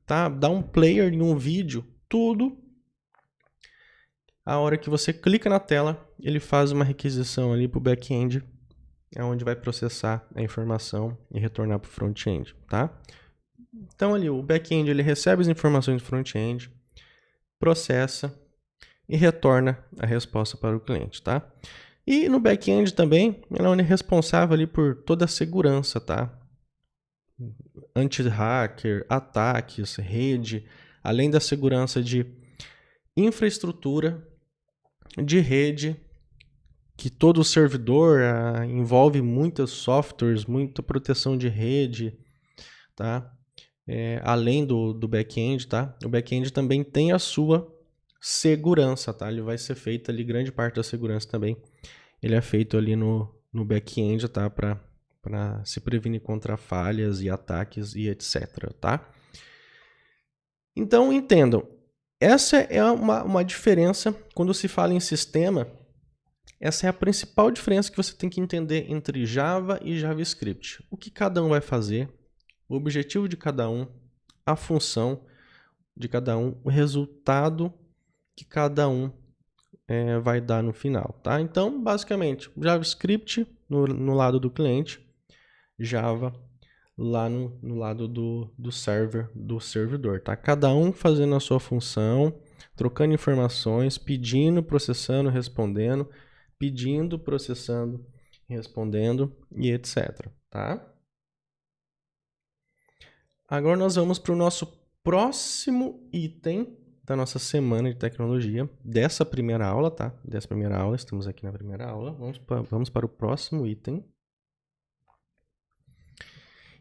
tá? Dar um player em um vídeo, tudo. A hora que você clica na tela, ele faz uma requisição ali para o back-end, é onde vai processar a informação e retornar para o front-end, tá? Então ali o back-end ele recebe as informações do front-end, processa e retorna a resposta para o cliente, tá? E no back-end também, ele é responsável ali por toda a segurança, tá? Anti-hacker, ataques, rede, além da segurança de infraestrutura, de rede, que todo servidor envolve muitos softwares, muita proteção de rede, tá? Além do back-end, tá? O back-end também tem a sua segurança, tá? Ele vai ser feito ali, grande parte da segurança também, ele é feito ali no back-end, tá? Para se prevenir contra falhas e ataques e etc, tá? Então, entendam, essa é uma diferença quando se fala em sistema. Essa é a principal diferença que você tem que entender entre Java e JavaScript. O que cada um vai fazer, o objetivo de cada um, a função de cada um, o resultado que cada um vai dar no final, tá? Então, basicamente, JavaScript no lado do cliente, Java lá no lado do servidor, tá? Cada um fazendo a sua função, trocando informações, pedindo, processando, respondendo, pedindo, processando, respondendo e etc, tá? Agora nós vamos para o nosso próximo item da nossa semana de tecnologia, dessa primeira aula, tá? Dessa primeira aula, estamos aqui na primeira aula, vamos para o próximo item.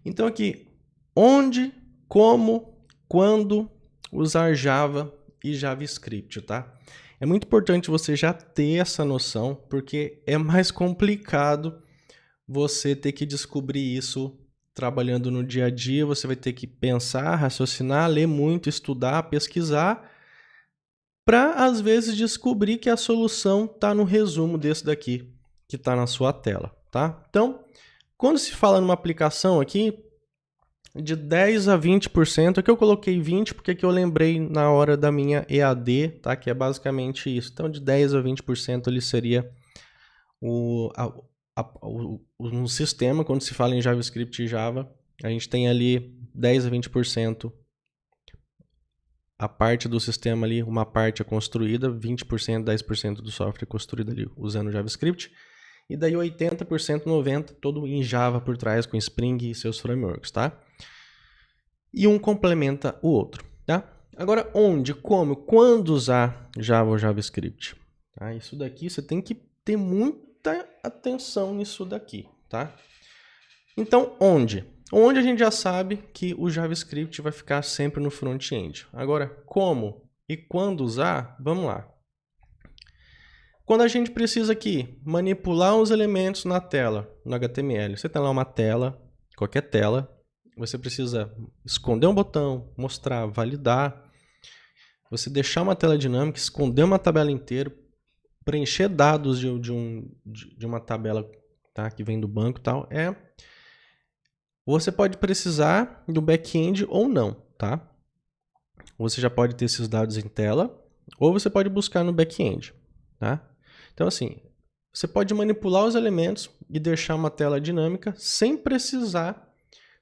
Então aqui, onde, como, quando usar Java e JavaScript, tá? É muito importante você já ter essa noção, porque é mais complicado você ter que descobrir isso trabalhando no dia a dia. Você vai ter que pensar, raciocinar, ler muito, estudar, pesquisar, para às vezes descobrir que a solução está no resumo desse daqui, que está na sua tela, tá? Então, quando se fala numa aplicação aqui, de 10 a 20%, aqui eu coloquei 20% porque aqui eu lembrei na hora da minha EAD, tá? Que é basicamente isso. Então, de 10 a 20% ali seria um sistema. Quando se fala em JavaScript e Java, a gente tem ali 10 a 20% a parte do sistema ali, uma parte é construída, 20%, 10% do software é construído ali usando JavaScript, e daí 80%, 90% todo em Java por trás, com Spring e seus frameworks, tá? E um complementa o outro, tá? Agora, onde, como, quando usar Java ou JavaScript? Tá? Isso daqui você tem que ter muita atenção nisso daqui, tá? Então, onde? Onde a gente já sabe que o JavaScript vai ficar sempre no front-end. Agora, como e quando usar? Vamos lá. Quando a gente precisa aqui manipular os elementos na tela, no HTML, você tem lá uma tela, qualquer tela, você precisa esconder um botão, mostrar, validar, você deixar uma tela dinâmica, esconder uma tabela inteira, preencher dados de uma tabela, tá, que vem do banco e tal, você pode precisar do back-end ou não, tá? Você já pode ter esses dados em tela, ou você pode buscar no back-end, tá? Então, assim, você pode manipular os elementos e deixar uma tela dinâmica sem precisar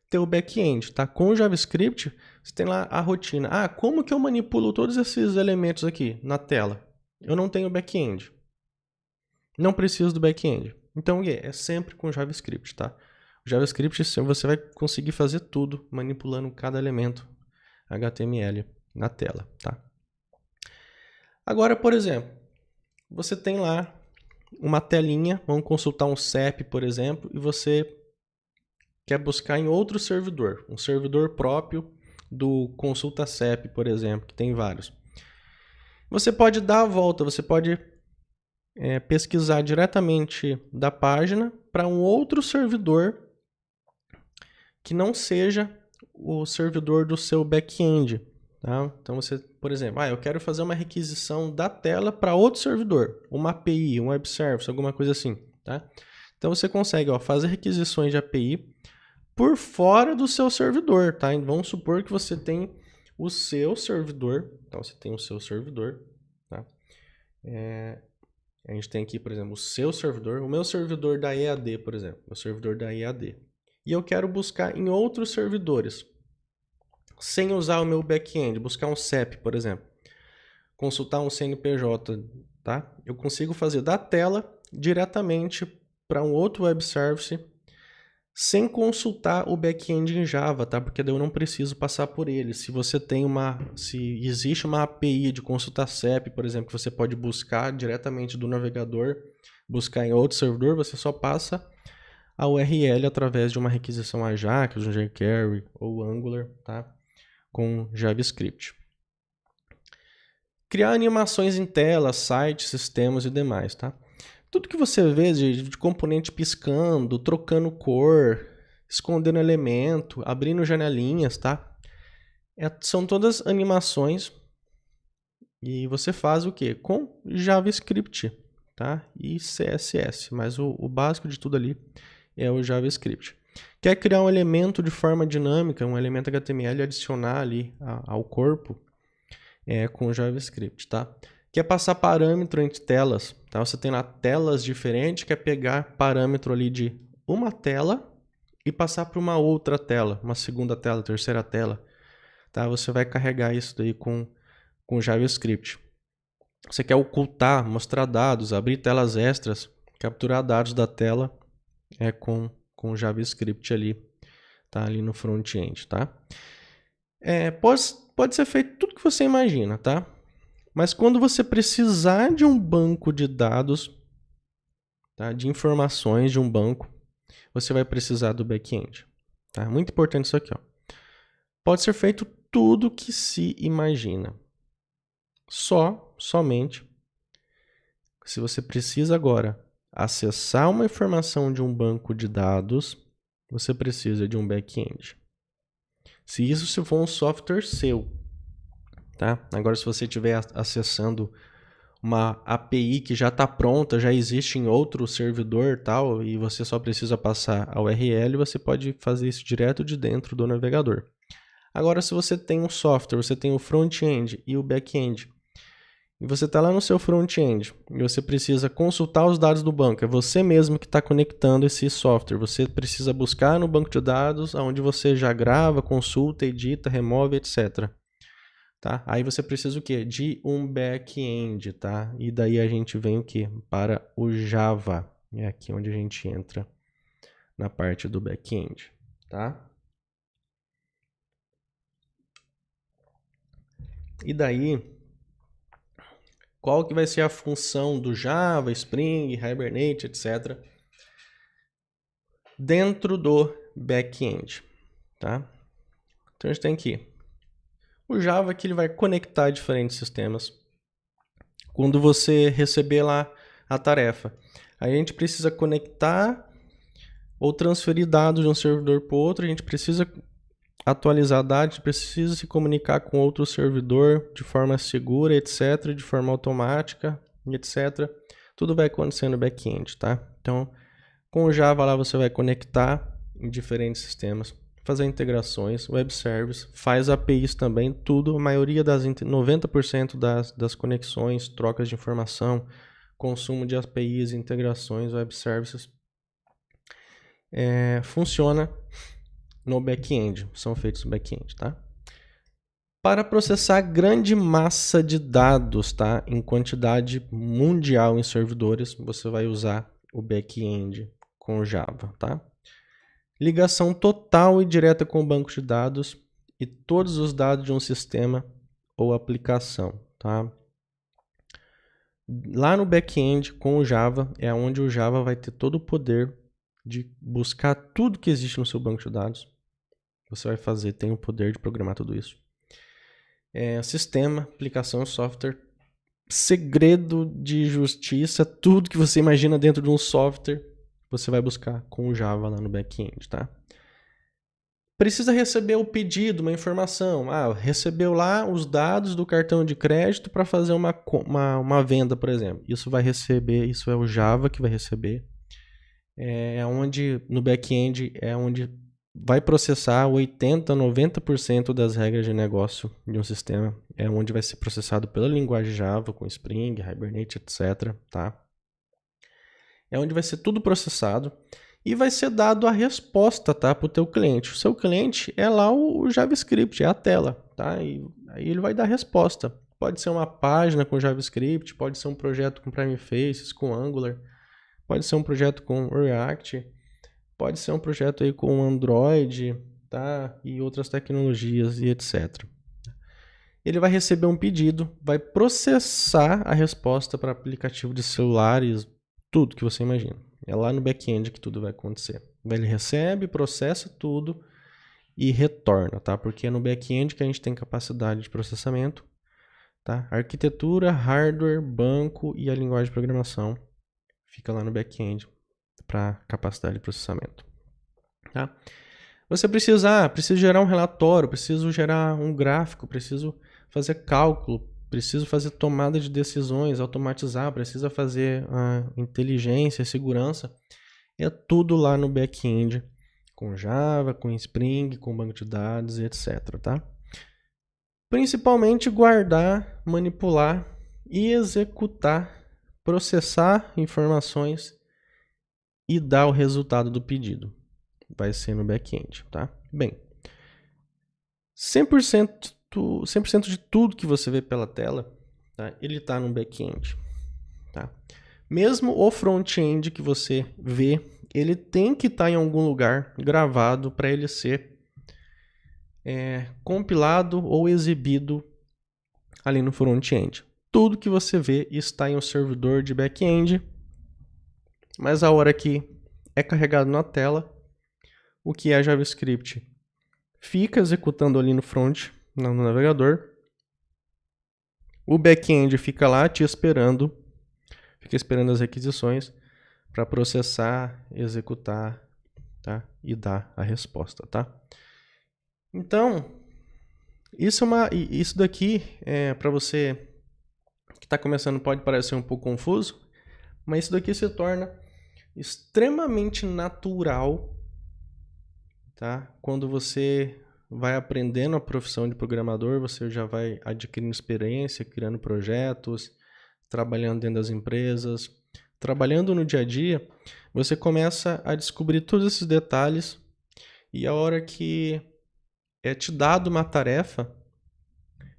ter o back-end, tá? Com o JavaScript, você tem lá a rotina. Ah, como que eu manipulo todos esses elementos aqui na tela? Eu não tenho back-end. Não preciso do back-end. Então, é sempre com JavaScript, tá? O JavaScript você vai conseguir fazer tudo manipulando cada elemento HTML na tela, tá? Agora, por exemplo, você tem lá uma telinha, vamos consultar um CEP, por exemplo, e você quer buscar em outro servidor, um servidor próprio do Consulta CEP, por exemplo, que tem vários. Você pode dar a volta, você pode pesquisar diretamente da página para um outro servidor que não seja o servidor do seu back-end. Tá? Então você, por exemplo, eu quero fazer uma requisição da tela para outro servidor, uma API, um web service, alguma coisa assim. Tá? Então você consegue fazer requisições de API por fora do seu servidor. Tá? Vamos supor que você tem o seu servidor. Então, você tem o seu servidor, tá? A gente tem aqui, por exemplo, o seu servidor, o meu servidor da EAD, por exemplo, o servidor da EAD. E eu quero buscar em outros servidores, sem usar o meu back-end, buscar um CEP, por exemplo, consultar um CNPJ, tá? Eu consigo fazer da tela diretamente para um outro web service sem consultar o back-end em Java, tá? Porque daí eu não preciso passar por ele. Se existe uma API de consultar CEP, por exemplo, que você pode buscar diretamente do navegador, buscar em outro servidor, você só passa a URL através de uma requisição Ajax, um jQuery ou Angular, tá? Com JavaScript. Criar animações em tela, sites, sistemas e demais, tá? Tudo que você vê de componente piscando, trocando cor, escondendo elemento, abrindo janelinhas, tá? São todas animações e você faz o quê? Com JavaScript, tá? E CSS, mas o básico de tudo ali é o JavaScript. Quer criar um elemento de forma dinâmica, um elemento HTML, adicionar ali ao corpo, com JavaScript, tá? Quer passar parâmetro entre telas, tá? Você tem lá telas diferentes, quer pegar parâmetro ali de uma tela e passar para uma outra tela, uma segunda tela, terceira tela, tá? Você vai carregar isso daí com JavaScript. Você quer ocultar, mostrar dados, abrir telas extras, capturar dados da tela, com JavaScript ali, tá? Ali no front-end, tá? Pode ser feito tudo que você imagina, tá? Mas quando você precisar de um banco de dados, tá? De informações de um banco, você vai precisar do back-end, tá? Muito importante isso aqui, ó. Pode ser feito tudo que se imagina. Somente, se você precisa agora acessar uma informação de um banco de dados, você precisa de um back-end. Se isso for um software seu, tá? Agora, se você estiver acessando uma API que já está pronta, já existe em outro servidor tal, e você só precisa passar a URL, você pode fazer isso direto de dentro do navegador. Agora, se você tem um software, você tem o front-end e o back-end, e você está lá no seu front-end e você precisa consultar os dados do banco, é você mesmo que está conectando esse software, você precisa buscar no banco de dados, onde você já grava, consulta, edita, remove, etc. Tá? Aí você precisa o quê? De um back-end, tá? E daí a gente vem o quê? Para o Java. É aqui onde a gente entra na parte do back-end, tá? E daí, qual que vai ser a função do Java, Spring, Hibernate, etc. dentro do back-end, tá? Então a gente tem aqui o Java, que ele vai conectar diferentes sistemas. Quando você receber lá a tarefa, a gente precisa conectar ou transferir dados de um servidor para o outro, a gente precisa atualizar dados, precisa se comunicar com outro servidor de forma segura, etc., de forma automática, etc. Tudo vai acontecer no back-end, tá? Então, com o Java lá você vai conectar em diferentes sistemas, fazer integrações, web service, faz APIs também, tudo, a maioria 90% das conexões, trocas de informação, consumo de APIs, integrações, web services, funciona no back-end, são feitos no back-end, tá? Para processar grande massa de dados, tá? Em quantidade mundial em servidores, você vai usar o back-end com Java, tá? Ligação total e direta com o banco de dados e todos os dados de um sistema ou aplicação, tá? Lá no back-end com o Java é onde o Java vai ter todo o poder de buscar tudo que existe no seu banco de dados. Você vai fazer, tem o poder de programar tudo isso. Sistema, aplicação, software, segredo de justiça, tudo que você imagina dentro de um software, você vai buscar com o Java lá no back-end, tá? Precisa receber o pedido, uma informação. Recebeu lá os dados do cartão de crédito para fazer uma venda, por exemplo. Isso vai receber, isso é o Java que vai receber. Onde no back-end é onde vai processar 80%, 90% das regras de negócio de um sistema. É onde vai ser processado pela linguagem Java, com Spring, Hibernate, etc. Tá? É onde vai ser tudo processado e vai ser dado a resposta, tá, para o teu cliente. O seu cliente é lá o JavaScript, é a tela. Tá? E aí ele vai dar a resposta. Pode ser uma página com JavaScript, pode ser um projeto com Prime Faces, com Angular, pode ser um projeto com React, pode ser um projeto aí com Android, tá? E outras tecnologias e etc. Ele vai receber um pedido, vai processar a resposta para aplicativo de celulares, tudo que você imagina. É lá no back-end que tudo vai acontecer. Ele recebe, processa tudo e retorna, tá? Porque é no back-end que a gente tem capacidade de processamento, tá? Arquitetura, hardware, banco e a linguagem de programação fica lá no back-end para capacidade de processamento. Tá? Você precisa gerar um relatório, preciso gerar um gráfico, preciso fazer cálculo, preciso fazer tomada de decisões, automatizar, precisa fazer inteligência, segurança. É tudo lá no back-end, com Java, com Spring, com banco de dados e etc. Tá? Principalmente guardar, manipular e executar, processar informações e dar o resultado do pedido. Vai ser no back-end, tá? Bem, 100% de tudo que você vê pela tela, tá? Ele está no back-end, tá? Mesmo o front-end que você vê, ele tem que estar em algum lugar gravado para ele ser compilado ou exibido ali no front-end. Tudo que você vê está em um servidor de back-end, mas a hora que é carregado na tela, o que é JavaScript fica executando ali no front, no navegador. O back-end fica lá te esperando, fica esperando as requisições para processar, executar, tá? E dar a resposta, tá? Então, isso daqui para você que está começando pode parecer um pouco confuso, mas isso daqui se torna extremamente natural, tá? Quando você vai aprendendo a profissão de programador, você já vai adquirindo experiência, criando projetos, trabalhando dentro das empresas, trabalhando no dia a dia, você começa a descobrir todos esses detalhes e a hora que é te dado uma tarefa,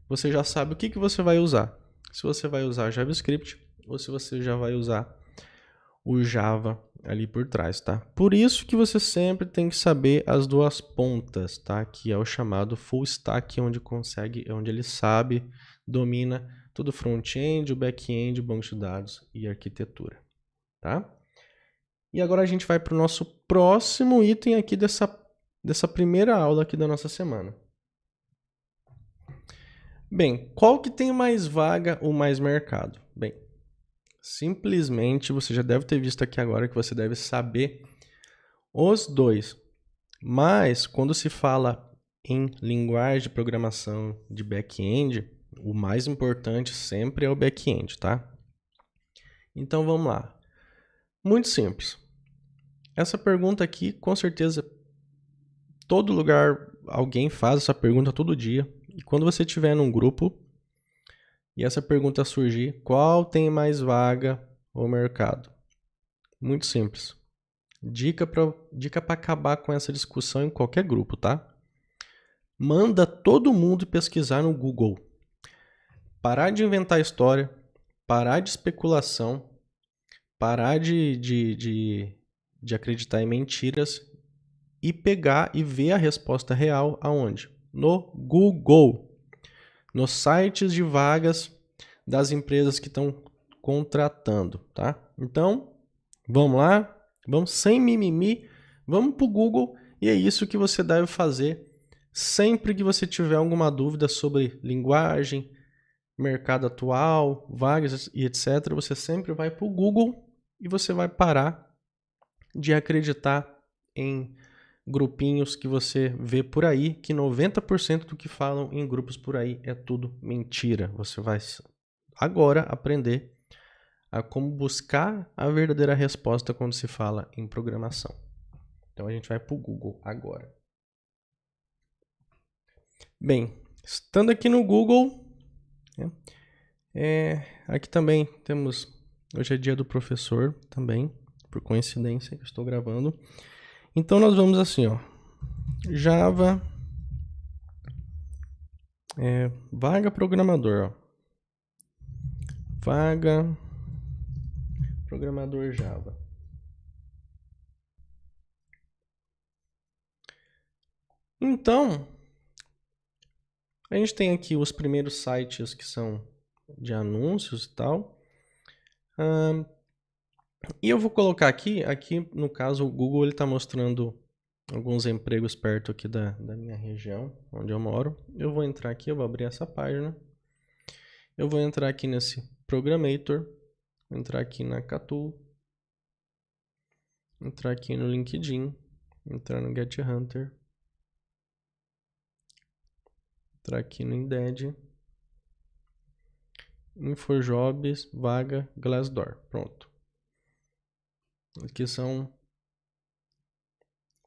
você já sabe o que você vai usar. Se você vai usar JavaScript ou se você já vai usar o Java ali por trás, tá? Por isso que você sempre tem que saber as duas pontas, tá? Que é o chamado full stack, onde ele sabe, domina todo o front-end, o back-end, o banco de dados e a arquitetura, tá? E agora a gente vai para o nosso próximo item aqui dessa primeira aula aqui da nossa semana. Bem, qual que tem mais vaga ou mais mercado? Bem, simplesmente você já deve ter visto aqui agora que você deve saber os dois. Mas quando se fala em linguagem de programação de back-end, o mais importante sempre é o back-end, tá? Então vamos lá. Muito simples. Essa pergunta aqui, com certeza, todo lugar alguém faz essa pergunta todo dia. E quando você estiver num grupo e essa pergunta surgir, qual tem mais vaga ou mercado? Muito simples. Dica para acabar com essa discussão em qualquer grupo, tá? Manda todo mundo pesquisar no Google. Parar de inventar história, parar de especulação, parar de acreditar em mentiras e pegar e ver a resposta real aonde? No Google. Nos sites de vagas das empresas que estão contratando, tá? Então, vamos lá, vamos sem mimimi, vamos para o Google e é isso que você deve fazer sempre que você tiver alguma dúvida sobre linguagem, mercado atual, vagas e etc. Você sempre vai para o Google e você vai parar de acreditar em grupinhos que você vê por aí, que 90% do que falam em grupos por aí é tudo mentira. Você vai agora aprender a como buscar a verdadeira resposta quando se fala em programação. Então a gente vai para o Google agora. Bem, estando aqui no Google, aqui também temos, hoje é dia do professor também, por coincidência que eu estou gravando. Então nós vamos assim, ó, Java, vaga programador, ó, vaga programador Java. Então, a gente tem aqui os primeiros sites que são de anúncios e tal. E eu vou colocar aqui no caso o Google ele está mostrando alguns empregos perto aqui da minha região, onde eu moro. Eu vou entrar aqui, eu vou abrir essa página. Eu vou entrar aqui nesse Programator, entrar aqui na Catu, entrar aqui no LinkedIn, entrar no Get Hunter, entrar aqui no Indeed, InfoJobs, vaga, Glassdoor. Pronto. Aqui são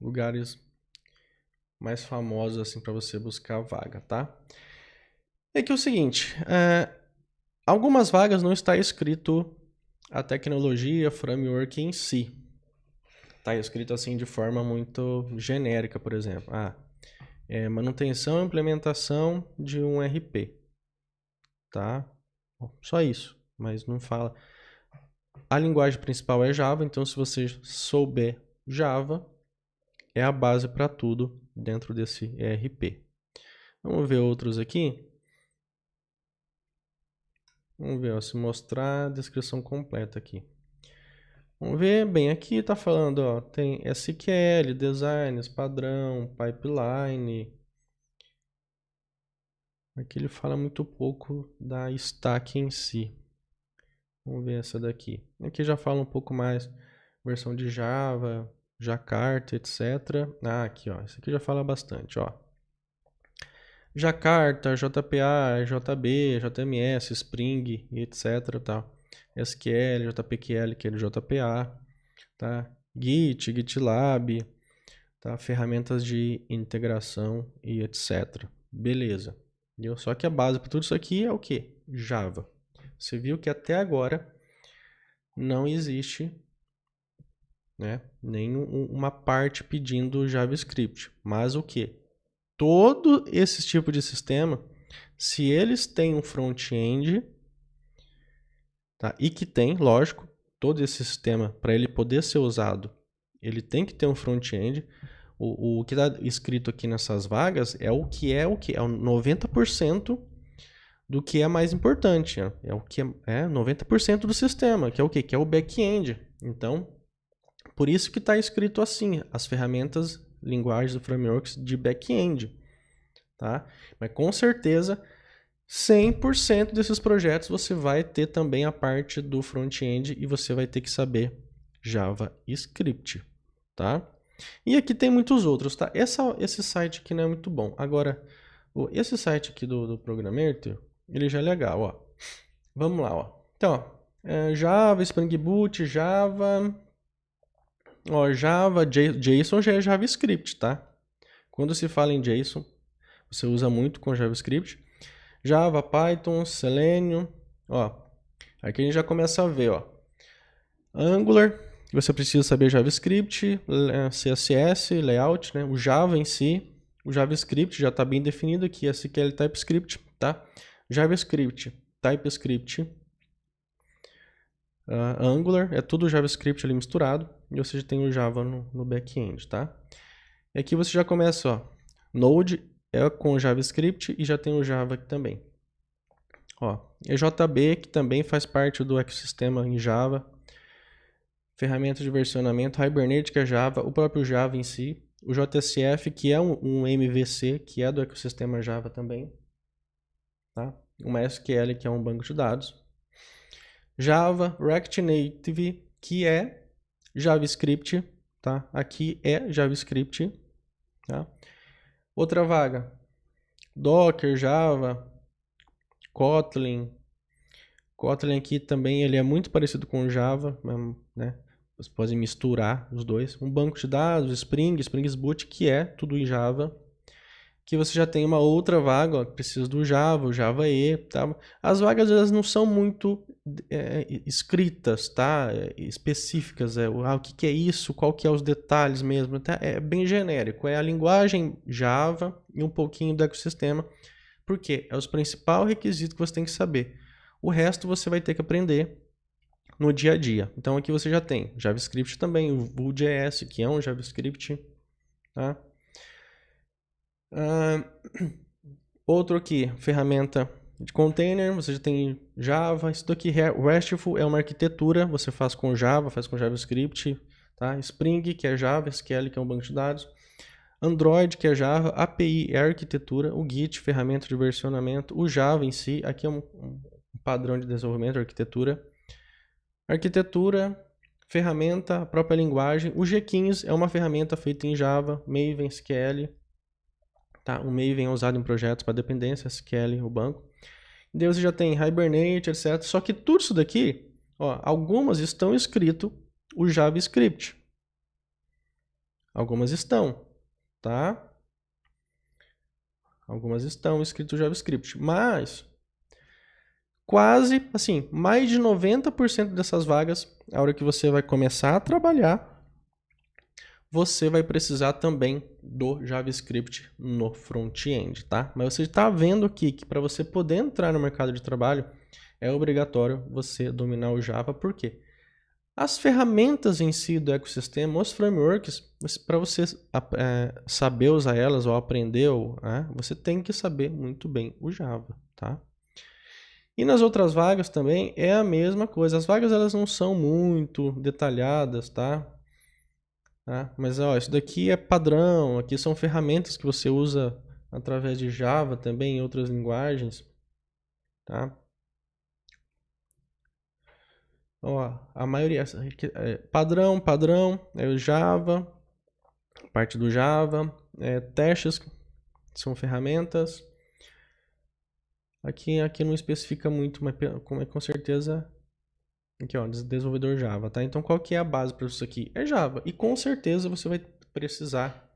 lugares mais famosos assim para você buscar a vaga, tá? É que é o seguinte, algumas vagas não está escrito a tecnologia, framework em si. Está escrito assim de forma muito genérica, por exemplo. Manutenção e implementação de um RP. Tá? Só isso, mas não fala. A linguagem principal é Java, então se você souber Java, é a base para tudo dentro desse ERP. Vamos ver outros aqui. Vamos ver, ó, se mostrar a descrição completa aqui. Vamos ver, bem, aqui está falando, ó, tem SQL, designs, padrão, pipeline. Aqui ele fala muito pouco da stack em si. Vamos ver essa daqui. Aqui já fala um pouco mais, versão de Java, Jakarta, etc. Aqui, ó, isso aqui já fala bastante, ó. Jakarta, JPA, JB, JMS, Spring, etc. Tá? SQL, JPQL, que é JPA, tá? Git, GitLab, tá? Ferramentas de integração e etc. Beleza. Só que a base para tudo isso aqui é o que? Java. Você viu que até agora não existe, né, nenhuma parte pedindo JavaScript. Mas o que? Todo esse tipo de sistema, se eles têm um front-end, tá? E que tem, lógico, todo esse sistema, para ele poder ser usado, ele tem que ter um front-end. O que está escrito aqui nessas vagas é o que? É o 90% do que é mais importante. É o que é 90% do sistema, que é o quê? Que é o back-end. Então, por isso que está escrito assim, as ferramentas, linguagens, frameworks de back-end. Tá? Mas com certeza, 100% desses projetos você vai ter também a parte do front-end e você vai ter que saber JavaScript. Tá? E aqui tem muitos outros, tá? Esse site aqui não é muito bom. Agora, esse site aqui do Programator, ele já é legal, ó. Vamos lá, ó. Então, ó, Java, Spring Boot, Java... Ó, Java, JSON já é JavaScript, tá? Quando se fala em JSON, você usa muito com JavaScript. Java, Python, Selenium, ó. Aqui a gente já começa a ver, ó. Angular, você precisa saber JavaScript, CSS, layout, né? O Java em si, o JavaScript já está bem definido aqui, SQL TypeScript, tá? JavaScript, TypeScript, Angular, é tudo JavaScript ali misturado, e você já tem o Java no back-end, tá? E aqui você já começa, ó, Node é com JavaScript e já tem o Java aqui também. Ó, EJB, que também faz parte do ecossistema em Java, ferramenta de versionamento, Hibernate, que é Java, o próprio Java em si, o JSF, que é um MVC, que é do ecossistema Java também, tá? Uma SQL, que é um banco de dados. Java, React Native, que é JavaScript, tá? Aqui é JavaScript, tá? Outra vaga, Docker, Java, Kotlin. Kotlin aqui também ele é muito parecido com Java, né? Você pode misturar os dois. Um banco de dados, Spring Boot, que é tudo em Java. que você já tem uma outra vaga, ó, que precisa do Java, o Java E, tá? As vagas elas não são muito escritas, tá? Específicas, o que é isso, qual que é os detalhes mesmo, tá? É bem genérico, é a linguagem Java e um pouquinho do ecossistema, porque é os principais requisitos que você tem que saber. O resto você vai ter que aprender no dia a dia. Então aqui você já tem JavaScript também, o Vue.js, que é um JavaScript, tá? Outro aqui, ferramenta de container, você já tem Java. Isso daqui, RESTful, é uma arquitetura, você faz com Java, faz com JavaScript, tá? Spring, que é Java, SQL, que é um banco de dados. Android, que é Java, API é arquitetura, o Git, ferramenta de versionamento, o Java em si, aqui é um padrão de desenvolvimento, arquitetura. Arquitetura, ferramenta, a própria linguagem. O Jenkins é uma ferramenta feita em Java, Maven, SQL. Tá? O Maven é usado em projetos para dependência, SQL, o banco. Daí você já tem Hibernate, etc. Só que tudo isso daqui, ó, algumas estão escrito o JavaScript. Algumas estão, tá? Algumas estão escrito o JavaScript, mas quase, assim, mais de 90% dessas vagas, a hora que você vai começar a trabalhar, você vai precisar também do JavaScript no front-end, tá? Mas você está vendo aqui que para você poder entrar no mercado de trabalho, é obrigatório você dominar o Java, por quê? As ferramentas em si do ecossistema, os frameworks, para você saber usar elas ou aprender, você tem que saber muito bem o Java, tá? E nas outras vagas também é a mesma coisa. As vagas elas não são muito detalhadas, tá? Mas ó, isso daqui é padrão, aqui são ferramentas que você usa através de Java também, em outras linguagens, tá? Ó, a maioria padrão, é o Java, parte do Java, testes são ferramentas. Aqui não especifica muito, mas com certeza aqui, ó, desenvolvedor Java, tá? Então, qual que é a base para isso aqui? É Java. E com certeza você vai precisar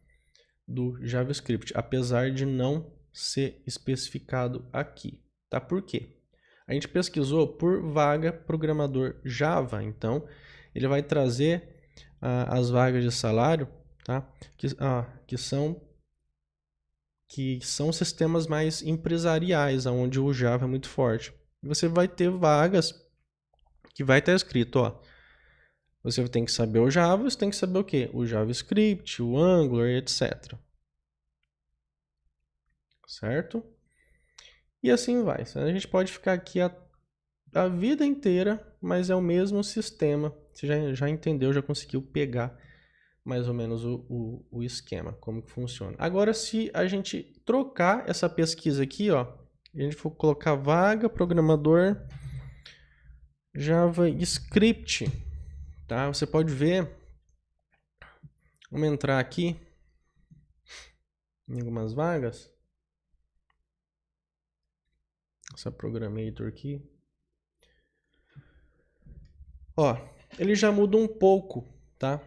do JavaScript, apesar de não ser especificado aqui, tá? Por quê? A gente pesquisou por vaga programador Java, então ele vai trazer as vagas de salário, tá? Que são sistemas mais empresariais, onde o Java é muito forte. E você vai ter vagas que vai estar escrito, ó, você tem que saber o Java, você tem que saber o quê? O JavaScript, o Angular, etc. Certo? E assim vai. A gente pode ficar aqui a vida inteira, mas é o mesmo sistema. Você já entendeu, já conseguiu pegar mais ou menos o esquema, como que funciona. Agora, se a gente trocar essa pesquisa aqui, ó, a gente for colocar vaga programador JavaScript, tá? Você pode ver, vamos entrar aqui em algumas vagas. Essa Programator aqui. Ó, ele já muda um pouco, tá?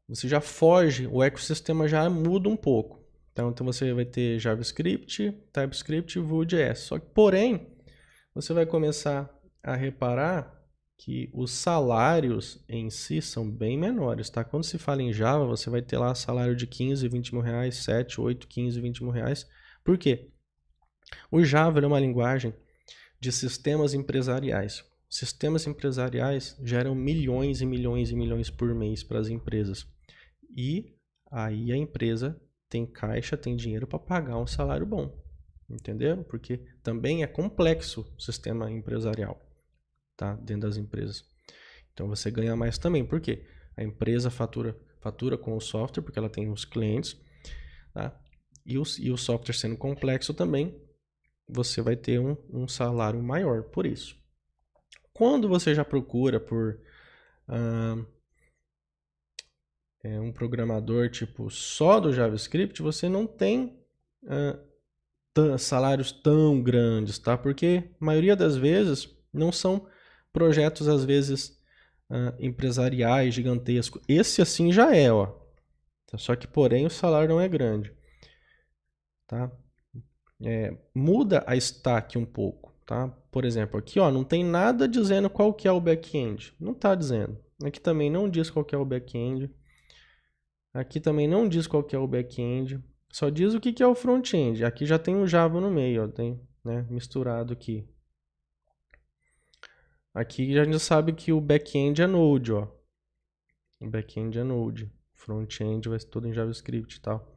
Você já foge, o ecossistema já muda um pouco. Então você vai ter JavaScript, TypeScript e Vue.js. Só que, porém, você vai começar a reparar que os salários em si são bem menores, tá? Quando se fala em Java, você vai ter lá salário de 15, 20 mil reais, 7, 8, 15, 20 mil reais. Por quê? O Java é uma linguagem de sistemas empresariais. Sistemas empresariais geram milhões e milhões e milhões por mês para as empresas. E aí a empresa tem caixa, tem dinheiro para pagar um salário bom. Entenderam? Porque também é complexo o sistema empresarial, tá? Dentro das empresas. Então você ganha mais também. Por quê? A empresa fatura com o software, porque ela tem os clientes, tá? E o software sendo complexo também, você vai ter um salário maior por isso. Quando você já procura por um programador tipo só do JavaScript, você não tem salários tão grandes, tá? Porque a maioria das vezes não são projetos, às vezes, empresariais, gigantescos. Esse assim já é, ó. Só que, porém, o salário não é grande. tá? Muda a stack um pouco, tá? Por exemplo, aqui ó, não tem nada dizendo qual que é o back-end. Não está dizendo. Aqui também não diz qual que é o back-end. Aqui também não diz qual que é o back-end. Só diz o que é o front-end. Aqui já tem o Java no meio, ó, tem, né, misturado aqui. Aqui já a gente sabe que o back-end é Node, ó. O back-end é Node. Front-end vai ser todo em JavaScript e tal.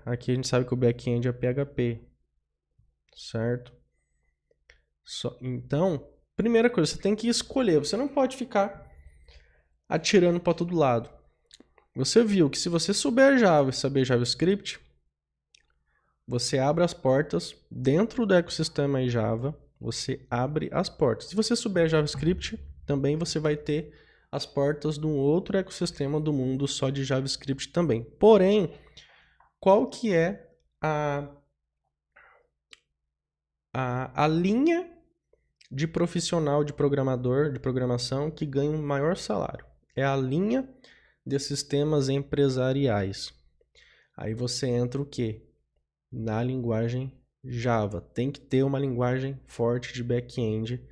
Aqui a gente sabe que o back-end é PHP. Certo? Então, primeira coisa, você tem que escolher. Você não pode ficar atirando para todo lado. Você viu que se você souber Java e saber JavaScript, você abre as portas dentro do ecossistema em Java. Você abre as portas. Se você souber JavaScript, também você vai ter as portas de um outro ecossistema do mundo só de JavaScript também. Porém, qual que é a linha de profissional de programador, de programação, que ganha um maior salário? É a linha de sistemas empresariais. Aí você entra o quê? Na linguagem Java. Tem que ter uma linguagem forte de back-end,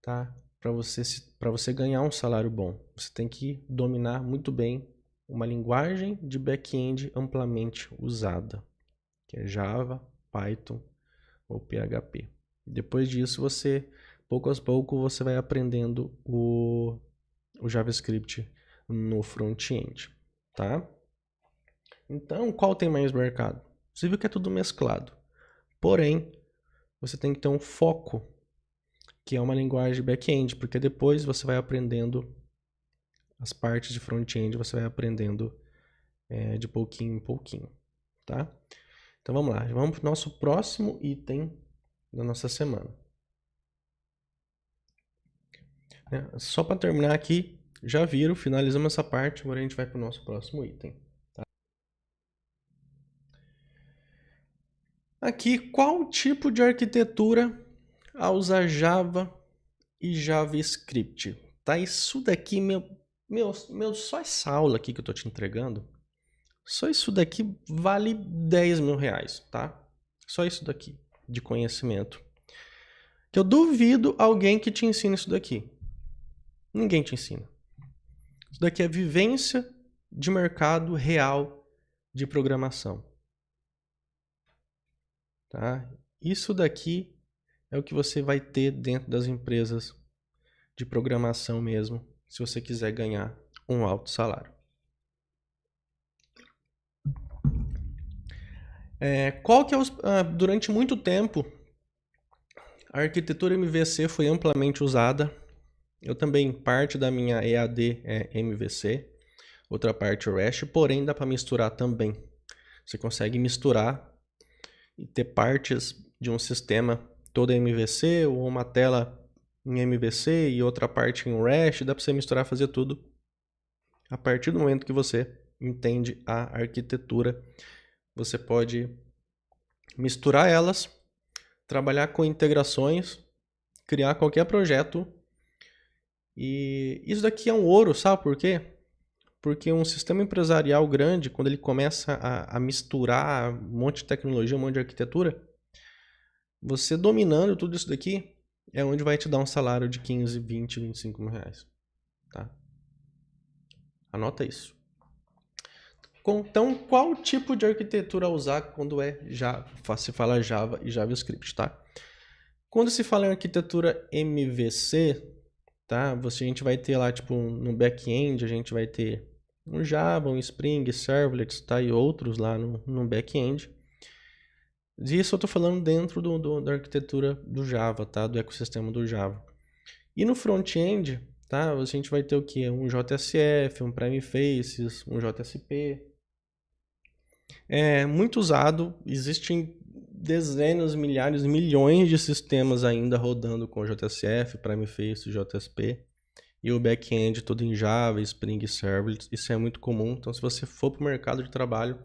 tá? Para você ganhar um salário bom. Você tem que dominar muito bem uma linguagem de back-end amplamente usada, que é Java, Python ou PHP. Depois disso, você, pouco a pouco, você vai aprendendo o JavaScript no front-end, tá? Então, qual tem mais mercado? Você viu que é tudo mesclado. Porém, você tem que ter um foco, que é uma linguagem de back-end, porque depois você vai aprendendo as partes de front-end, você vai aprendendo de pouquinho em pouquinho, tá? Então vamos lá, vamos para o nosso próximo item da nossa semana. Só para terminar aqui, já viram, finalizamos essa parte, agora a gente vai para o nosso próximo item. Tá? Aqui, qual tipo de arquitetura a usar Java e JavaScript? Tá, isso daqui, só essa aula aqui que eu tô te entregando, só isso daqui vale 10 mil reais, tá? Só isso daqui de conhecimento. Que eu duvido alguém que te ensine isso daqui. Ninguém te ensina. Isso daqui é vivência de mercado real de programação. Tá? Isso daqui é o que você vai ter dentro das empresas de programação mesmo, se você quiser ganhar um alto salário. Qual que é durante muito tempo, a arquitetura MVC foi amplamente usada. Eu também, parte da minha EAD é MVC, outra parte é REST, porém dá para misturar também. Você consegue misturar e ter partes de um sistema toda MVC ou uma tela em MVC e outra parte em REST, dá para você misturar, fazer tudo a partir do momento que você entende a arquitetura. Você pode misturar elas, trabalhar com integrações, criar qualquer projeto. E isso daqui é um ouro, sabe por quê? Porque um sistema empresarial grande, quando ele começa a misturar um monte de tecnologia, um monte de arquitetura, você dominando tudo isso daqui, é onde vai te dar um salário de 15, 20, 25 mil reais. Tá? Anota isso. Então, qual tipo de arquitetura usar quando se fala Java e JavaScript, tá? Quando se fala em arquitetura MVC, tá? A gente vai ter lá, tipo, no back-end, a gente vai ter um Java, um Spring, Servlets, tá? E outros lá no back-end. Isso eu tô falando dentro da arquitetura do Java, tá? Do ecossistema do Java. E no front-end, tá? A gente vai ter o quê? Um JSF, um Primefaces, um JSP. É muito usado, existem dezenas, milhares, milhões de sistemas ainda rodando com JSF, Primefaces, JSP. E o back-end todo em Java, Spring Servlet, isso é muito comum. Então, se você for para o mercado de trabalho,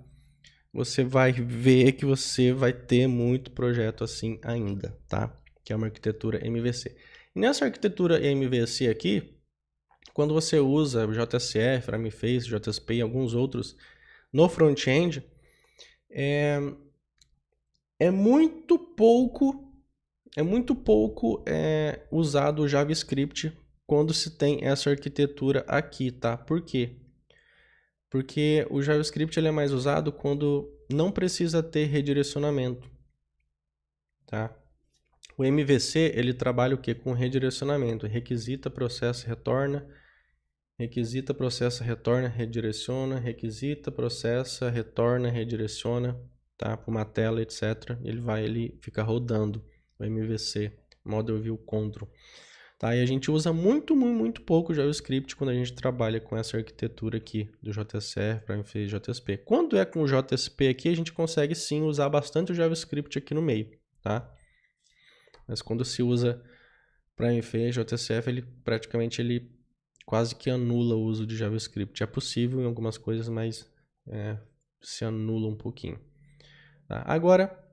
você vai ver que você vai ter muito projeto assim ainda, tá? Que é uma arquitetura MVC. E nessa arquitetura MVC aqui, quando você usa JSF, Primefaces, JSP e alguns outros no front-end, É muito pouco usado o JavaScript quando se tem essa arquitetura aqui, tá? Por quê? Porque o JavaScript ele é mais usado quando não precisa ter redirecionamento, tá? O MVC ele trabalha o quê? Com redirecionamento, requisita, processa, retorna, requisita, processa, retorna, redireciona, requisita, processa, retorna, redireciona, tá? Para uma tela, etc. Ele fica rodando o MVC, Model View Control. Tá? E a gente usa muito pouco o JavaScript quando a gente trabalha com essa arquitetura aqui do JSR para Frameface JSP. Quando é com o JSP aqui, a gente consegue sim usar bastante o JavaScript aqui no meio, tá? Mas quando se usa Frameface JSF, ele quase que anula o uso de JavaScript. É possível em algumas coisas, mas se anula um pouquinho. Tá? Agora,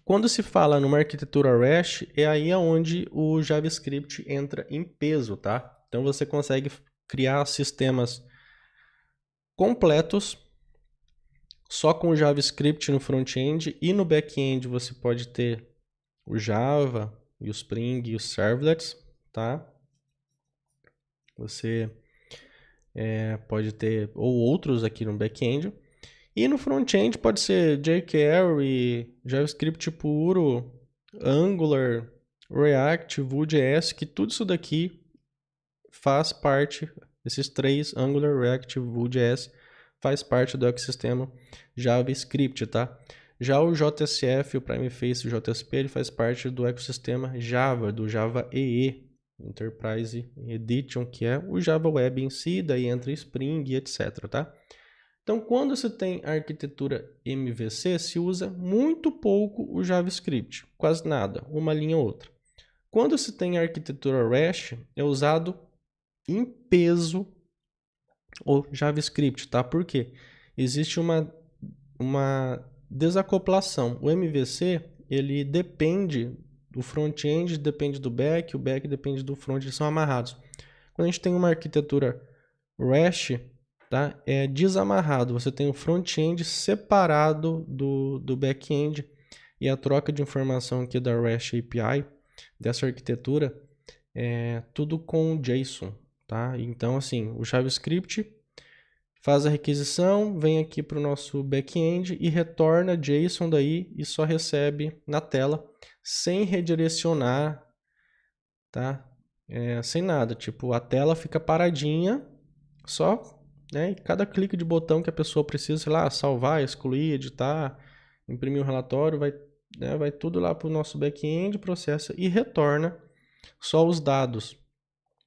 quando se fala numa arquitetura REST, é aí onde o JavaScript entra em peso, tá? Então você consegue criar sistemas completos só com o JavaScript no front-end e no back-end você pode ter o Java e o Spring e os servlets, tá? Você pode ter ou outros aqui no back-end. E no front-end pode ser jQuery, JavaScript puro, Angular, React, Vue.js, que tudo isso daqui faz parte, esses três, Angular, React, Vue.js, faz parte do ecossistema JavaScript, tá? Já o JSF, o Frameface, o JSP, ele faz parte do ecossistema Java, do Java EE, Enterprise Edition, que é o Java Web em si, daí entra Spring, etc, tá? Então, quando você tem a arquitetura MVC, se usa muito pouco o JavaScript, quase nada, uma linha ou outra. Quando se tem a arquitetura REST, é usado em peso o JavaScript, tá? Por quê? Existe uma desacoplação. O MVC, ele depende do front-end, depende do back, o back depende do front, eles são amarrados. Quando a gente tem uma arquitetura REST, tá? É desamarrado, você tem o front-end separado do back-end e a troca de informação aqui da REST API, dessa arquitetura, é tudo com JSON, tá? Então, assim, o JavaScript faz a requisição, vem aqui para o nosso back-end e retorna JSON daí e só recebe na tela, sem redirecionar, tá? Sem nada, tipo, a tela fica paradinha, só, né? E cada clique de botão que a pessoa precisa, sei lá, salvar, excluir, editar, imprimir um relatório, vai tudo lá para o nosso back-end, processa e retorna só os dados.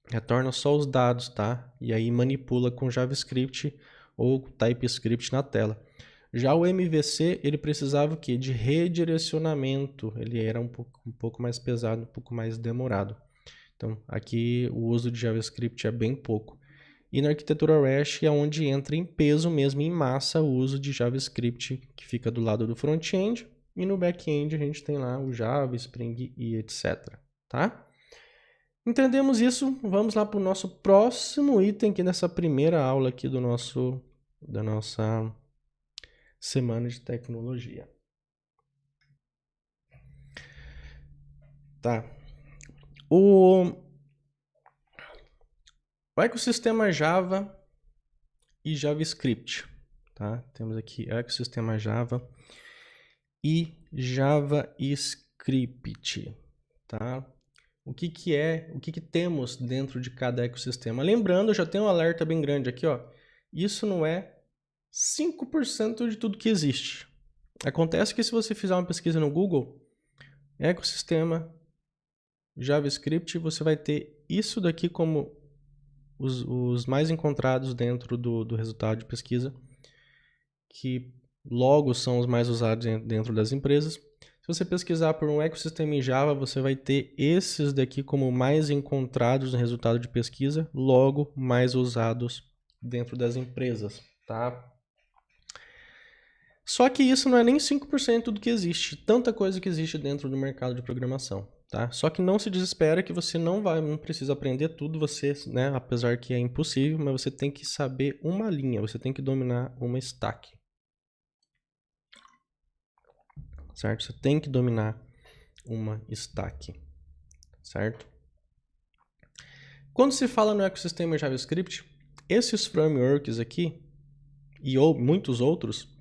Retorna só os dados, tá? E aí manipula com JavaScript ou TypeScript na tela. Já o MVC, ele precisava o quê? De redirecionamento. Ele era um pouco mais pesado, um pouco mais demorado. Então, aqui o uso de JavaScript é bem pouco. E na arquitetura REST é onde entra em peso mesmo, em massa, o uso de JavaScript, que fica do lado do front-end. E no back-end a gente tem lá o Java, Spring e etc. Tá? Entendemos isso, vamos lá para o nosso próximo item aqui nessa primeira aula aqui da nossa semana de tecnologia. Tá. O ecossistema Java e JavaScript, tá? Temos aqui ecossistema Java e JavaScript, tá? O que temos dentro de cada ecossistema? Lembrando, eu já tenho um alerta bem grande aqui, ó. Isso não é 5% de tudo que existe. Acontece que se você fizer uma pesquisa no Google, ecossistema JavaScript, você vai ter isso daqui como os mais encontrados dentro do resultado de pesquisa, que logo são os mais usados dentro das empresas. Se você pesquisar por um ecossistema em Java, você vai ter esses daqui como mais encontrados no resultado de pesquisa, logo mais usados dentro das empresas, tá? Só que isso não é nem 5% do que existe, tanta coisa que existe dentro do mercado de programação, tá? Só que não se desespera que você não precisa aprender tudo, você, né, apesar que é impossível, mas você tem que saber uma linha, você tem que dominar uma stack. certo? Você tem que dominar uma stack, certo? Quando se fala no ecossistema JavaScript, esses frameworks aqui, e muitos outros,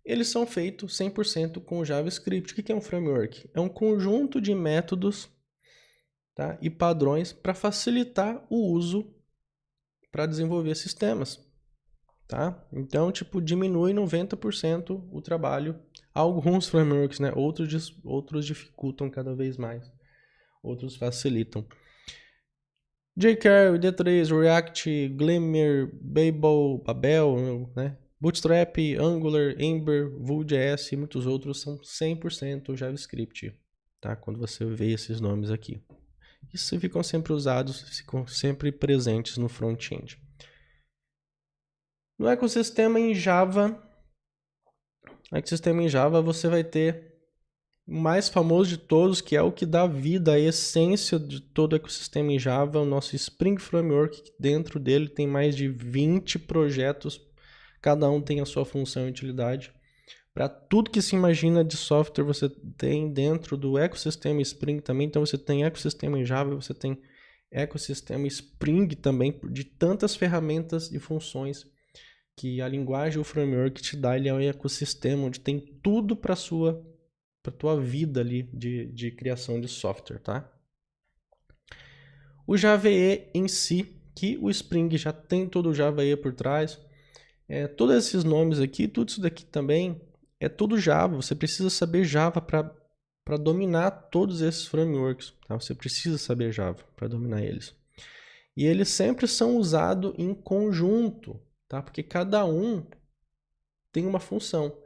eles são feitos 100% com JavaScript. O que é um framework? É um conjunto de métodos, tá, e padrões para facilitar o uso para desenvolver sistemas. Tá? Então, tipo, diminui 90% o trabalho. Alguns frameworks, né? Outros dificultam cada vez mais. Outros facilitam. jQuery, D3, React, Glimmer, Babel, né? Bootstrap, Angular, Ember, Vue.js e muitos outros são 100% JavaScript, tá? Quando você vê esses nomes aqui. Isso ficam sempre usados, ficam sempre presentes no front-end. No ecossistema em Java, você vai ter o mais famoso de todos, que é o que dá vida, a essência de todo o ecossistema em Java, o nosso Spring Framework, que dentro dele tem mais de 20 projetos, cada um tem a sua função e utilidade. Para tudo que se imagina de software, você tem dentro do ecossistema Spring também, então você tem ecossistema em Java, você tem ecossistema Spring também, de tantas ferramentas e funções que a linguagem, o framework te dá. Ele é um ecossistema onde tem tudo para tua vida ali de criação de software, tá? O Java EE em si, que o Spring já tem todo o Java EE por trás, todos esses nomes aqui, tudo isso daqui também é tudo Java. Você precisa saber Java para dominar todos esses frameworks, tá? Você precisa saber Java para dominar eles. E eles sempre são usados em conjunto, tá? Porque cada um tem uma função.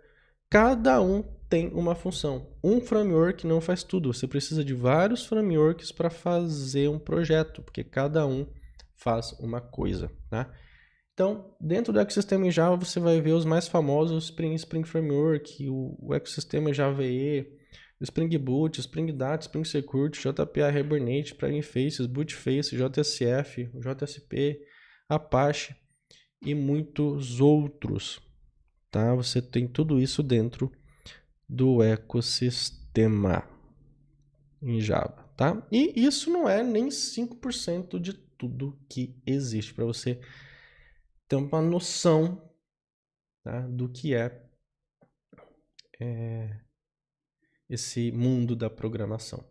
Cada um tem uma função. Um framework não faz tudo. Você precisa de vários frameworks para fazer um projeto, porque cada um faz uma coisa, tá? Então, dentro do ecossistema em Java, você vai ver os mais famosos: Spring Framework, o ecossistema Java EE, Spring Boot, Spring Data, Spring Security, JPA Hibernate, Primefaces, Bootface, JSF, JSP, Apache e muitos outros, tá? Você tem tudo isso dentro do ecossistema em Java, tá? E isso não é nem 5% de tudo que existe, para você ter uma noção, tá, do que é esse mundo da programação,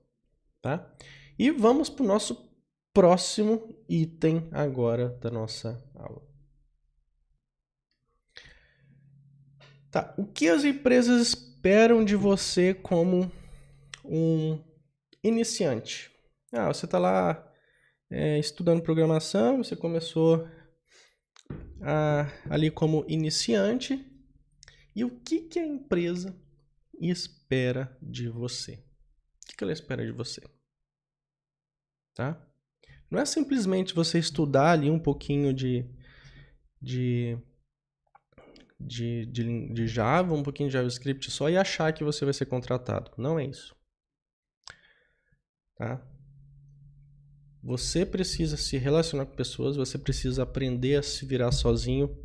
tá? E vamos para o nosso próximo item agora da nossa aula. Tá, o que as empresas esperam de você como um iniciante? Você está lá estudando programação, você começou ali como iniciante, e o que a empresa espera de você? O que ela espera de você? Tá? Não é simplesmente você estudar ali um pouquinho de Java, um pouquinho de JavaScript só e achar que você vai ser contratado. Não é isso. Tá? Você precisa se relacionar com pessoas, você precisa aprender a se virar sozinho,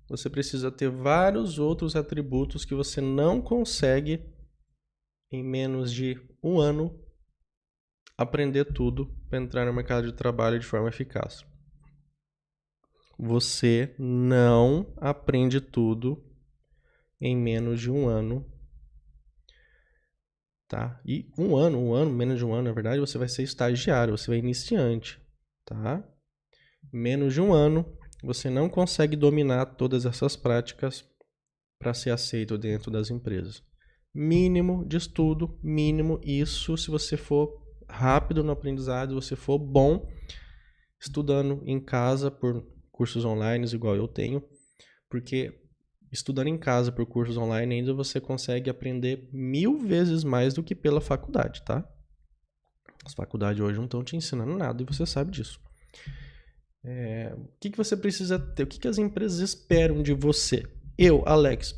você precisa ter vários outros atributos que você não consegue em menos de um ano aprender tudo para entrar no mercado de trabalho de forma eficaz. Você não aprende tudo em menos de um ano, tá? E menos de um ano, na verdade, você vai ser estagiário, você vai iniciante, tá? Menos de um ano, você não consegue dominar todas essas práticas para ser aceito dentro das empresas. Mínimo de estudo, mínimo isso se você for rápido no aprendizado, se você for bom estudando em casa por cursos online, igual eu tenho, porque estudando em casa por cursos online ainda você consegue aprender 1000 vezes mais do que pela faculdade, tá? As faculdades hoje não estão te ensinando nada e você sabe disso. O que você precisa ter? O que as empresas esperam de você? Eu, Alex,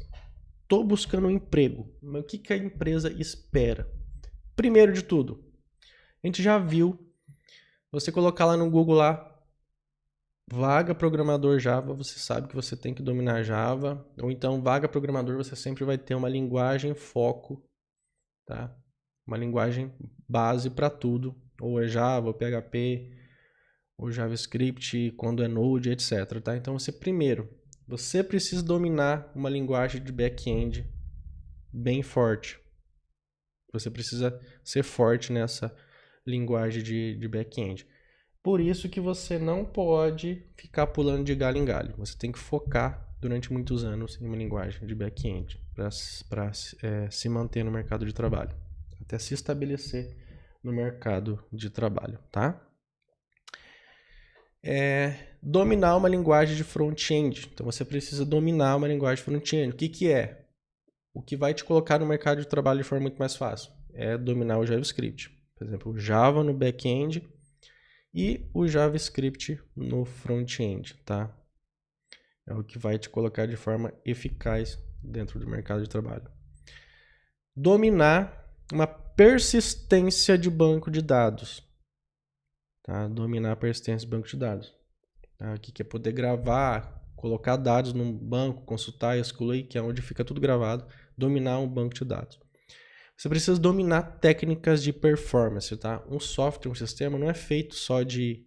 estou buscando um emprego, mas o que a empresa espera? Primeiro de tudo, a gente já viu, você colocar lá no Google lá, Vaga programador Java, você sabe que você tem que dominar Java, ou então vaga programador, você sempre vai ter uma linguagem foco, tá? Uma linguagem base para tudo, ou é Java, ou PHP, ou JavaScript, quando é Node, etc, tá? Então você precisa dominar uma linguagem de back-end bem forte. Você precisa ser forte nessa linguagem de back-end. Por isso que você não pode ficar pulando de galho em galho. Você tem que focar durante muitos anos em uma linguagem de back-end para se manter no mercado de trabalho, até se estabelecer no mercado de trabalho, tá? Dominar uma linguagem de front-end. Então você precisa dominar uma linguagem de front-end. O que é? O que vai te colocar no mercado de trabalho de forma muito mais fácil é dominar o JavaScript. Por exemplo, o Java no back-end e o JavaScript no front-end, tá? É o que vai te colocar de forma eficaz dentro do mercado de trabalho. Dominar uma persistência de banco de dados. Tá? Dominar a persistência de banco de dados. Tá? O que é poder gravar, colocar dados num banco, consultar, excluir, que é onde fica tudo gravado. Dominar um banco de dados. Você precisa dominar técnicas de performance, tá? Um software, um sistema não é feito só de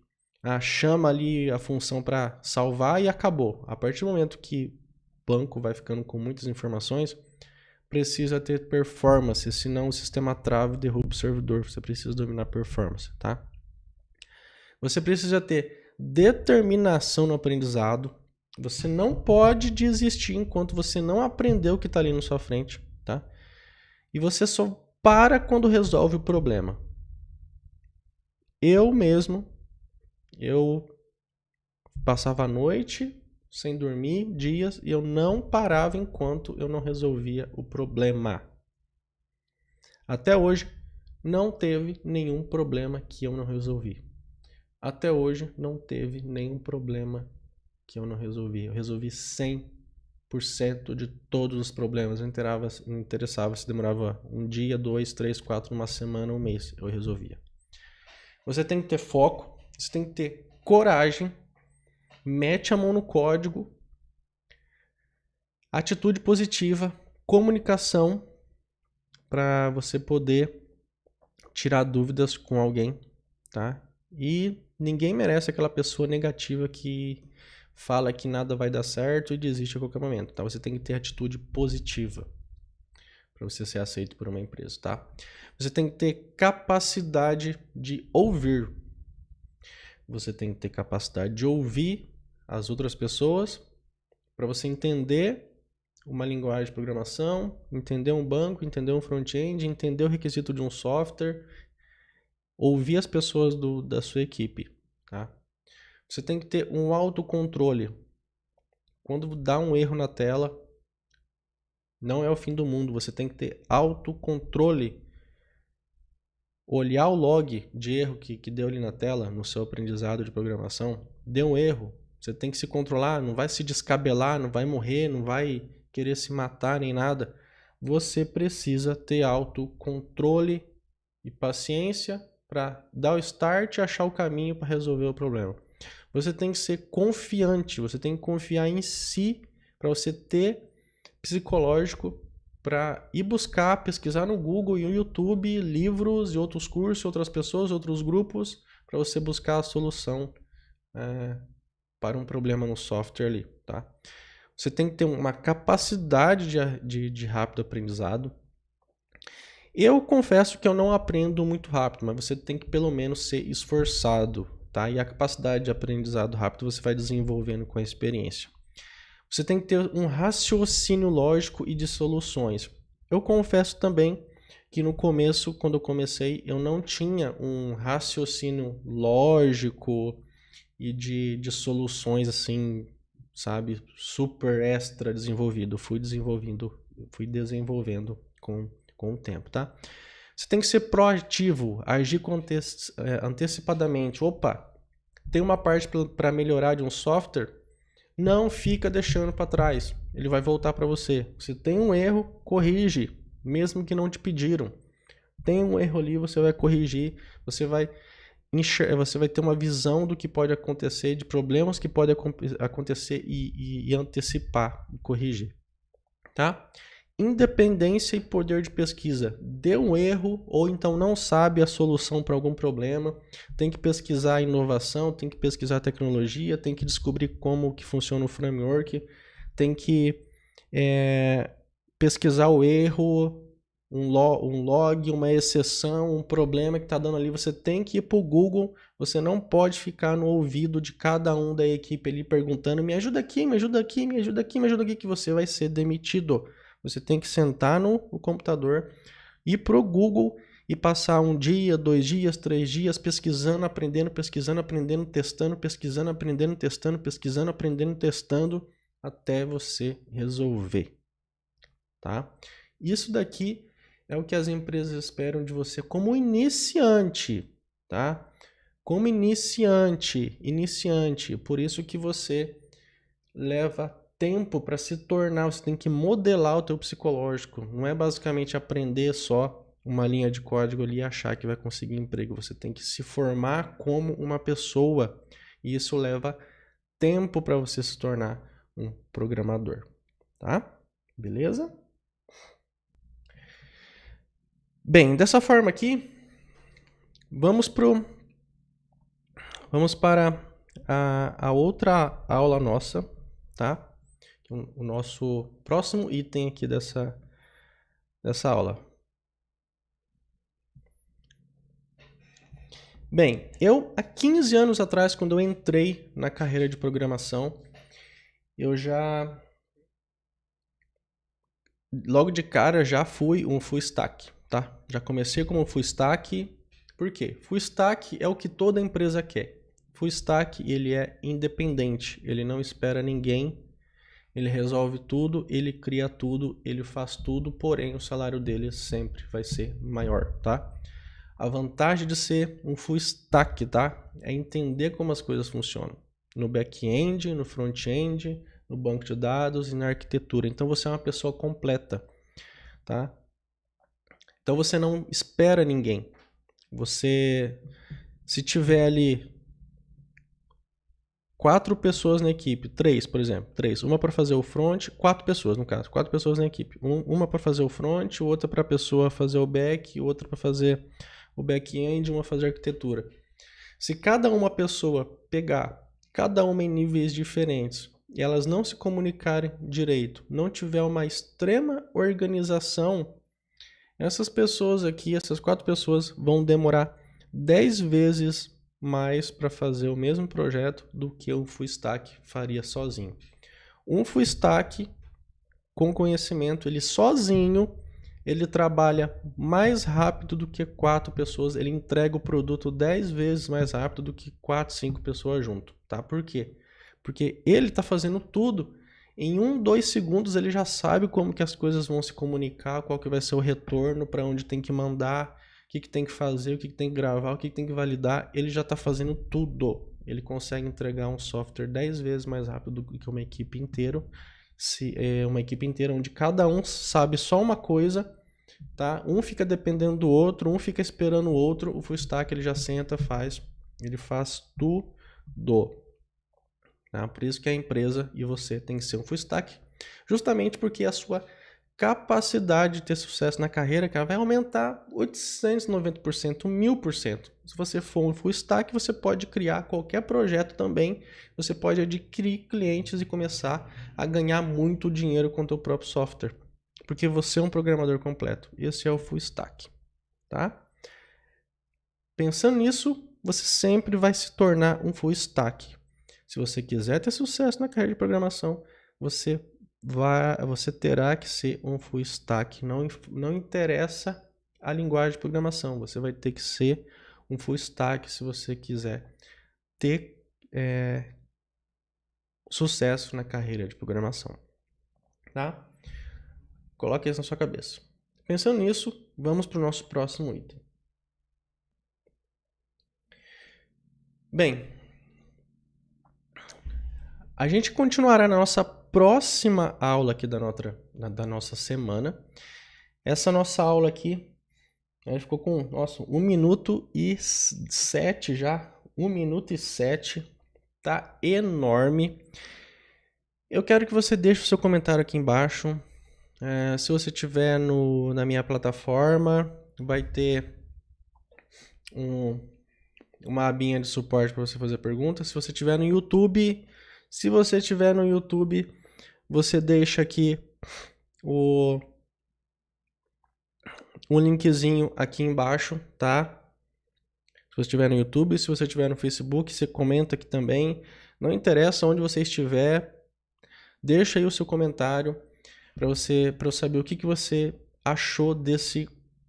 chama ali a função para salvar e acabou. A partir do momento que o banco vai ficando com muitas informações, precisa ter performance, senão o sistema trava e derruba o servidor. Você precisa dominar performance, tá? Você precisa ter determinação no aprendizado. Você não pode desistir enquanto você não aprendeu o que está ali na sua frente, tá? E você só para quando resolve o problema. Eu passava a noite sem dormir, dias, e eu não parava enquanto eu não resolvia o problema. Até hoje, não teve nenhum problema que eu não resolvi. Até hoje, não teve nenhum problema que eu não resolvi. Eu resolvi 100% de todos os problemas. Não interessava se demorava um dia, 2, 3, 4, uma semana, um mês. Eu resolvia. Você tem que ter foco, você tem que ter coragem, mete a mão no código, atitude positiva, comunicação para você poder tirar dúvidas com alguém, tá? E ninguém merece aquela pessoa negativa que fala que nada vai dar certo e desiste a qualquer momento, tá? Você tem que ter atitude positiva para você ser aceito por uma empresa, tá? Você tem que ter capacidade de ouvir. Você tem que ter capacidade de ouvir as outras pessoas para você entender uma linguagem de programação, entender um banco, entender um front-end, entender o requisito de um software, ouvir as pessoas da sua equipe, tá? Você tem que ter um autocontrole. Quando dá um erro na tela, não é o fim do mundo. Você tem que ter autocontrole. Olhar o log de erro que deu ali na tela, no seu aprendizado de programação. Deu um erro. Você tem que se controlar. Não vai se descabelar, não vai morrer, não vai querer se matar nem nada. Você precisa ter autocontrole e paciência para dar o start e achar o caminho para resolver o problema. Você tem que ser confiante, você tem que confiar em si para você ter psicológico para ir buscar, pesquisar no Google e no YouTube livros e outros cursos, outras pessoas, outros grupos, para você buscar a solução para um problema no software ali, tá? Você tem que ter uma capacidade de rápido aprendizado. Eu confesso que eu não aprendo muito rápido, mas você tem que pelo menos ser esforçado, tá? E a capacidade de aprendizado rápido você vai desenvolvendo com a experiência. Você tem que ter um raciocínio lógico e de soluções. Eu confesso também que no começo, quando eu comecei, eu não tinha um raciocínio lógico e de soluções assim, sabe, super extra desenvolvido. Fui desenvolvendo com o tempo, tá? Você tem que ser proativo, agir antecipadamente. Opa, tem uma parte para melhorar de um software, não fica deixando para trás. Ele vai voltar para você. Se tem um erro, corrige, mesmo que não te pediram. Tem um erro ali, você vai corrigir, você vai você vai ter uma visão do que pode acontecer, de problemas que podem acontecer e antecipar, e corrigir, tá? Independência e poder de pesquisa. Deu um erro ou então não sabe a solução para algum problema, tem que pesquisar a inovação, tem que pesquisar a tecnologia, tem que descobrir como que funciona o framework, tem que pesquisar o erro, um log, uma exceção, um problema que está dando ali. Você tem que ir para o Google, você não pode ficar no ouvido de cada um da equipe ali perguntando: me ajuda aqui, me ajuda aqui, me ajuda aqui, me ajuda aqui, que você vai ser demitido. Você tem que sentar no computador, ir para o Google e passar 1 dia, 2 dias, 3 dias pesquisando, aprendendo, testando, pesquisando, aprendendo, testando, pesquisando, aprendendo, testando, até você resolver, tá? Isso daqui é o que as empresas esperam de você como iniciante, tá? Como iniciante, por isso que você leva tempo para se tornar, você tem que modelar o teu psicológico. Não é basicamente aprender só uma linha de código ali e achar que vai conseguir emprego. Você tem que se formar como uma pessoa. E isso leva tempo para você se tornar um programador, tá? Beleza? Bem, dessa forma aqui, vamos para a outra aula nossa, tá? O nosso próximo item aqui dessa aula. Bem, eu há 15 anos atrás, quando eu entrei na carreira de programação, eu já logo de cara já fui um full stack, tá? Já comecei como full stack. Por quê? Full stack é o que toda empresa quer. Full stack, ele é independente, ele não espera ninguém, ele resolve tudo, ele cria tudo, ele faz tudo, porém o salário dele sempre vai ser maior, tá? A vantagem de ser um full stack, tá? É entender como as coisas funcionam. No back-end, no front-end, no banco de dados e na arquitetura. Então você é uma pessoa completa, tá? Então você não espera ninguém. Você, se tiver ali 4 pessoas na equipe, 3, por exemplo, 3, uma para fazer o front, 4 pessoas no caso, 4 pessoas na equipe, uma para fazer o front, outra para a pessoa fazer o back, outra para fazer o back-end, uma fazer a arquitetura. Se cada uma pessoa pegar, cada uma em níveis diferentes, e elas não se comunicarem direito, não tiver uma extrema organização, essas pessoas aqui, essas 4 pessoas, vão demorar 10 vezes mais para fazer o mesmo projeto do que um full stack faria sozinho. Um full stack com conhecimento, ele sozinho, ele trabalha mais rápido do que 4 pessoas, ele entrega o produto 10 vezes mais rápido do que 4, 5 pessoas junto, tá? Por quê? Porque ele está fazendo tudo. Em 1, 2 segundos ele já sabe como que as coisas vão se comunicar, qual que vai ser o retorno, para onde tem que mandar, o que tem que fazer, o que tem que gravar, o que tem que validar. Ele já está fazendo tudo. Ele consegue entregar um software 10 vezes mais rápido do que uma equipe inteira. Se é uma equipe inteira onde cada um sabe só uma coisa, tá? Um fica dependendo do outro, um fica esperando o outro. O full stack ele já senta, ele faz tudo. Tá? Por isso que a empresa e você tem que ser um full stack, justamente porque a sua capacidade de ter sucesso na carreira, cara, vai aumentar 890%, 1000%. Se você for um full stack, você pode criar qualquer projeto também, você pode adquirir clientes e começar a ganhar muito dinheiro com o seu próprio software, porque você é um programador completo. Esse é o full stack, tá? Pensando nisso, você sempre vai se tornar um full stack. Se você quiser ter sucesso na carreira de programação, você terá que ser um full stack. Não interessa a linguagem de programação, você vai ter que ser um full stack se você quiser ter sucesso na carreira de programação. Tá? Coloque isso na sua cabeça. Pensando nisso, vamos para o nosso próximo item. Bem, a gente continuará na nossa próxima aula aqui da nossa semana. Essa nossa aula aqui A gente ficou com, nossa, 1 minuto e 7 já. 1 minuto e 7. Tá enorme. Eu quero que você deixe o seu comentário aqui embaixo. Se você estiver na minha plataforma, vai ter uma abinha de suporte para você fazer perguntas. Se você estiver no YouTube, você deixa aqui um linkzinho aqui embaixo, tá? Se você estiver no YouTube, se você estiver no Facebook, você comenta aqui também. Não interessa onde você estiver, deixa aí o seu comentário para eu saber o que você achou desse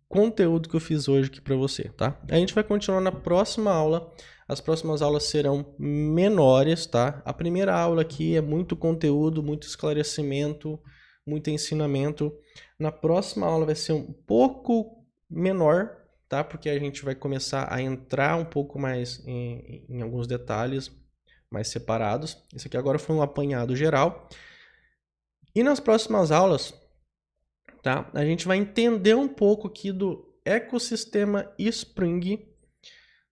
conteúdo que eu fiz hoje aqui para você, tá? A gente vai continuar na próxima aula. As próximas aulas serão menores, tá? A primeira aula aqui é muito conteúdo, muito esclarecimento, muito ensinamento. Na próxima aula vai ser um pouco menor, tá? Porque a gente vai começar a entrar um pouco mais em alguns detalhes mais separados. Isso aqui agora foi um apanhado geral. E nas próximas aulas, tá? A gente vai entender um pouco aqui do ecossistema Spring,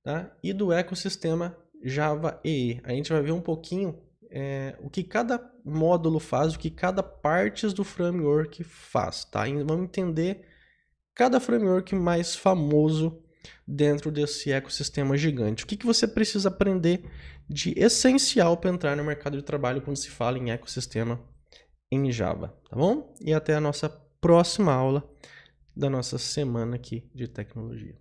tá? E do ecossistema Java EE. A gente vai ver um pouquinho o que cada módulo faz, o que cada parte do framework faz, tá? E vamos entender cada framework mais famoso dentro desse ecossistema gigante. O que você precisa aprender de essencial para entrar no mercado de trabalho quando se fala em ecossistema em Java, tá bom? E até a nossa próxima aula da nossa semana aqui de tecnologia.